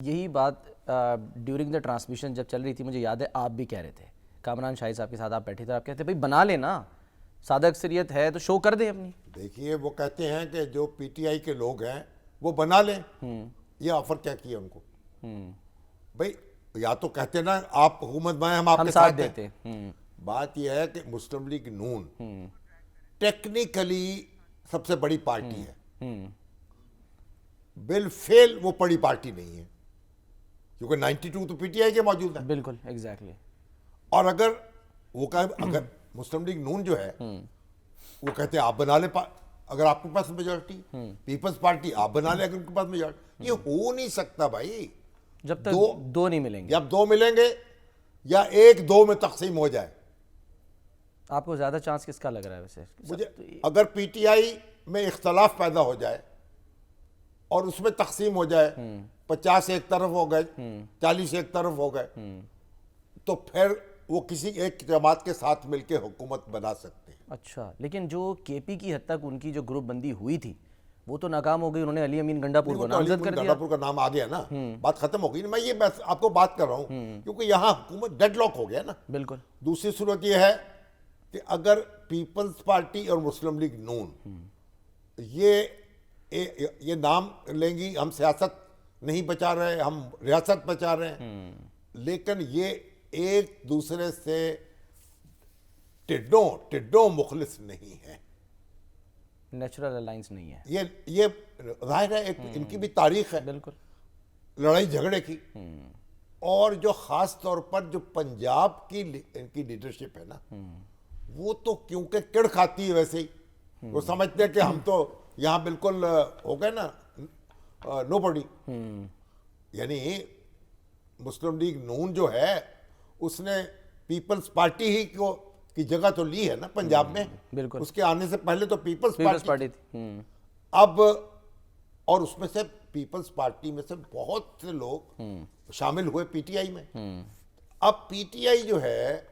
यही बात during the transmission जब चल रही थी, मुझे याद है आप भी कह रहे थे, कामरान शाही साहब के साथ आप बैठे थे, आप कहते भाई बना लेना, सादा अक्सरियत है तो शो कर दें अपनी। देखिए वो कहते हैं कि जो पीटीआई के लोग हैं वो बना लें। ये ऑफर क्या किया उनको? भाई या तो कहते ना आप हुकूमत बनाए हम आपके साथ साथ देते। बात यह है कि मुस्लिम लीग नून टेक्निकली सबसे बड़ी पार्टी है, बिल फेल वो बड़ी पार्टी नहीं है, क्योंकि 92 तो पीटीआई के मौजूद है। बिल्कुल एग्जैक्टली। और अगर वो अगर मुस्लिम लीग नून जो है वो कहते हैं आप बना ले, अगर आपके पास मेजोरिटी, पीपल्स पार्टी आप बना ले अगर उनके पास मेजोरिटी, ये हो नहीं सकता भाई जब तक दो नहीं मिलेंगे। या दो मिलेंगे या एक दो में तकसीम हो जाए। आपको ज्यादा चांस किसका लग रहा है वैसे? मुझे अगर पीटीआई में इख्तलाफ पैदा हो जाए और उसमें तकसीम हो जाए, 50 एक तरफ हो गए, 40 एक तरफ हो गए, तो फिर वो किसी एक जमात के साथ मिलकर हुकूमत बना सकते हैं। अच्छा, लेकिन जो केपी की हद तक उनकी जो ग्रुप बंदी हुई थी वो तो नाकाम हो गई, उन्होंने अली अमीन गंडापुर को नामजद कर दिया। गंडापुर का नाम आ गया ना, बात खत्म हो गई ना। मैं ये आपको बात कर रहा हूँ क्योंकि यहाँ हुकूमत डेडलॉक हो गया ना। बिल्कुल। दूसरी सूरत यह है कि अगर पीपल्स पार्टी और मुस्लिम लीग नून ये नाम लेंगी, हम सियासत नहीं बचा रहे, हम रियासत बचा रहे हैं, लेकिन ये एक दूसरे से टिड्डों मुखलिस नहीं है, नेचुरल अलायंस नहीं है। ये जाहिर है एक इनकी भी तारीख है बिल्कुल लड़ाई झगड़े की। और जो खास तौर पर जो पंजाब की इनकी लीडरशिप है ना, वो तो क्योंकि किड़ खाती है वैसे ही, वो समझते हैं कि हम तो यहाँ बिल्कुल हो गए ना नोबडी। यानी मुस्लिम लीग नून जो है उसने पीपल्स पार्टी ही की जगह तो ली है ना पंजाब में। बिल्कुल। उसके आने से पहले तो पीपल्स पार्टी थी। अब और उसमें से पीपल्स पार्टी में से बहुत से लोग शामिल हुए पीटीआई में। अब पीटीआई जो है,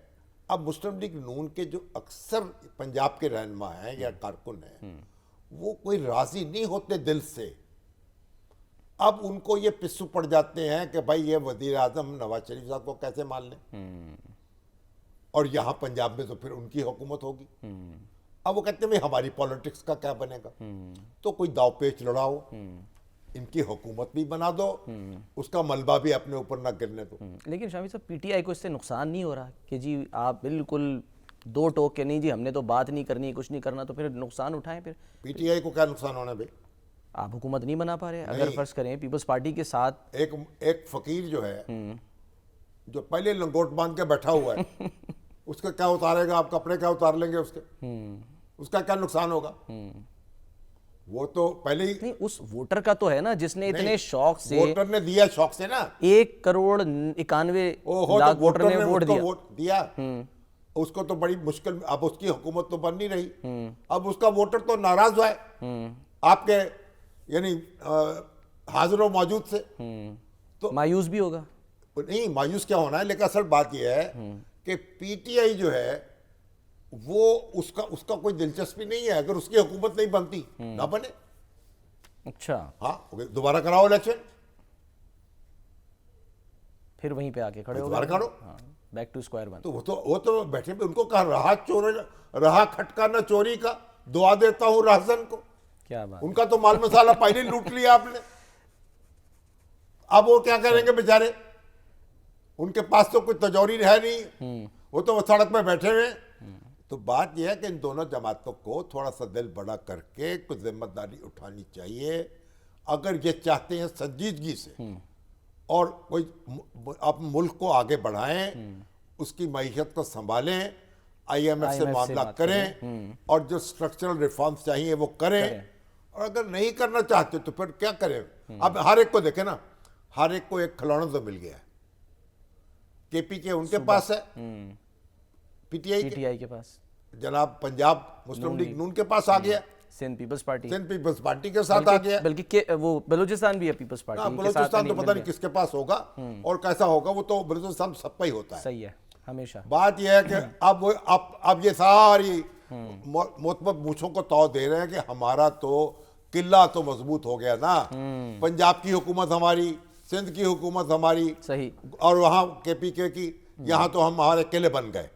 अब मुस्लिम लीग नून के जो अक्सर पंजाब के रहनुमा हैं या कारकुन हैं, वो कोई राजी नहीं होते दिल से। अब उनको ये पिस्सू पड़ जाते हैं कि भाई ये वजीर आजम नवाज शरीफ साहब को कैसे मान लें, और यहाँ पंजाब में तो फिर उनकी हुकूमत होगी। अब वो कहते हैं भाई हमारी पॉलिटिक्स का क्या बनेगा, तो कोई दाव पेच लड़ाओ, इनकी हुकूमत भी बना दो, उसका मलबा भी अपने ऊपर ना गिरने दो। लेकिन शामी साहब पीटीआई को इससे नुकसान नहीं हो रहा कि जी आप बिल्कुल दो टोक के नहीं जी हमने तो बात नहीं करनी, कुछ नहीं करना, तो फिर नुकसान उठाएं। फिर पीटीआई को क्या नुकसान होना भाई? आप हुकूमत नहीं बना पा रहे। अगर फर्ज करें पीपल्स पार्टी के साथ एक फकीर जो है जो पहले लंगोट बांध के बैठा हुआ है उसका क्या उतारेगा? आप कपड़े क्या उतार लेंगे उसके? उसका क्या नुकसान होगा? वो तो पहले ही नहीं, उस वोटर का तो है ना जिसने इतने शौक से, वोटर ने दिया शौक से ना, 1,91,00,000 वोटर ने वोट दिया। उसको तो बड़ी मुश्किल, अब उसकी हुकूमत तो बन नहीं रही, अब उसका वोटर तो नाराज हुआ है आपके यानी हाजिर मौजूद से, तो मायूस भी होगा। नहीं मायूस क्या होना है, लेकिन असल बात यह है कि पीटीआई जो है वो उसका कोई दिलचस्पी नहीं है। अगर उसकी हुकूमत नहीं बनती ना बने। अच्छा, हाँ दोबारा कराओ इलेक्शन, फिर वहीं पे आके खड़े हो दोबारा करो, बैक टू स्क्वायर वन। तो वो तो बैठे पे उनको कहा रहा खटका ना चोरी का, दुआ देता हूं राहजन को। क्या बात। उनका तो माल मसाला पहले लूट लिया आपने, अब वो क्या करेंगे बेचारे? उनके पास तो कोई तजौरी है नहीं, वो तो सड़क में बैठे हुए। तो बात यह है कि इन दोनों जमातों को थोड़ा सा दिल बड़ा करके कुछ जिम्मेदारी उठानी चाहिए, अगर ये चाहते हैं संजीदगी से और कोई आप मुल्क को आगे बढ़ाएं, उसकी मईशत को संभालें, IMF से मामला करें और जो स्ट्रक्चरल रिफॉर्म्स चाहिए वो करें। और अगर नहीं करना चाहते तो फिर क्या करें? अब हर एक को देखें ना, हर एक को एक खिलौना तो मिल गया है। केपी के उनके पास है, पीटीआई के पास, जनाब पंजाब मुस्लिम लीग नून के पास आ गया, सिंध पीपल्स पार्टी के साथ आ गया, बल्कि वो बलूचिस्तान भी है पीपल्स पार्टी। बलूचिस्तान तो पता नहीं किसके पास होगा और कैसा होगा, वो तो बलूचिस्तान सबका ही होता है। सही है हमेशा। बात यह है कि अब ये सारी मोतबर मूछों को तौ दे रहे हैं कि हमारा तो किला तो मजबूत हो गया ना, पंजाब की हुकूमत हमारी, सिंध की हुकूमत हमारी सही। और वहाँ KPK की, यहाँ तो हम हमारे किले बन गए।